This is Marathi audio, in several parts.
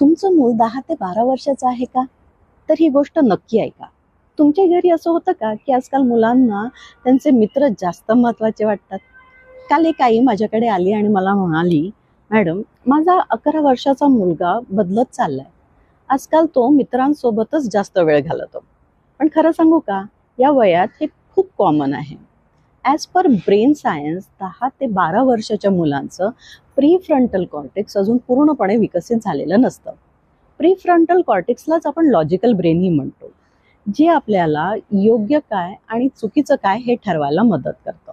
तुमचं मूल 10 ते 12 वर्षाचं आहे का? तर ही गोष्ट नक्की ऐका. तुमच्या घरी असं होतं का, की आजकाल मुलांना त्यांचे मित्र जास्त महत्त्वाचे वाटतात? काल एक आई माझ्याकडे आली आणि मला म्हणाली, "मॅडम, माझा 11 वर्षाचा मुलगा बदलत चाललाय. आजकाल तो मित्रांसोबतच जास्त वेळ घालवतो." पण खरं सांगू का, या वयात हे खूप कॉमन आहे. ॲज पर ब्रेन सायन्स 10 ते 12 वर्षाच्या मुलांचं प्रीफ्रंटल कॉर्टेक्स अजून पूर्णपणे विकसित झालेलं नसतं. प्रीफ्रंटल कॉर्टेक्सलाच आपण लॉजिकल ब्रेनही म्हणतो, जे आपल्याला योग्य काय आणि चुकीचं काय हे ठरवायला मदत करतं.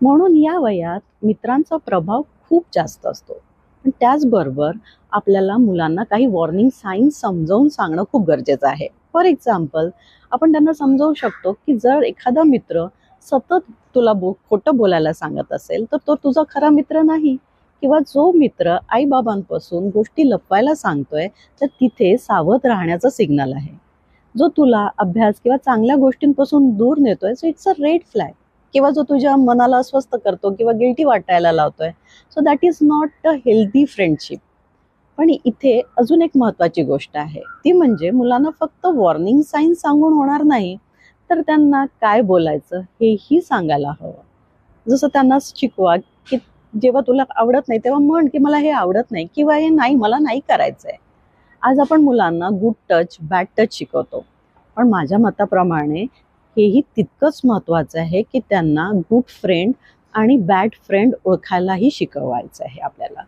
म्हणून या वयात मित्रांचा प्रभाव खूप जास्त असतो. पण त्याचबरोबर आपल्याला मुलांना काही वॉर्निंग साईन्स समजावून सांगणं खूप गरजेचं आहे. फॉर एक्झाम्पल, आपण त्यांना समजावू शकतो की जर एखादा मित्र सतत तुला खोटं बोलायला सांगत असेल तर तो तुझा खरा मित्र नाही. किंवा जो मित्र आईबाबांपासून गोष्टी लपवायला सांगतोय तर तिथे सावध राहण्याचं सिग्नल आहे. जो तुला अभ्यास किंवा चांगल्या गोष्टींपासून दूर नेतोय so it's a red flag. किंवा जो तुझ्या मनाला अस्वस्थ करतो किंवा गिल्टी वाटायला लावतोय so that is not a healthy friendship. पण इथे अजून एक महत्त्वाची गोष्ट आहे, ती म्हणजे मुलांना फक्त वॉर्निंग साईन सांगून होणार नाही, तर त्यांना काय बोलायचं हेही सांगायला हवं. जसं त्यांना शिकवा की जेव्हा तुला आवडत नाही तेव्हा म्हण की मला हे आवडत नाही किंवा हे नाही मला नाही करायचंय. आज आपण मुलांना गुड टच बॅड टच शिकवतो, पण माझ्या मताप्रमाणे हेही तितकंच महत्त्वाचं आहे की त्यांना गुड फ्रेंड आणि बॅड फ्रेंड ओळखायलाही शिकवायचं आहे आपल्याला.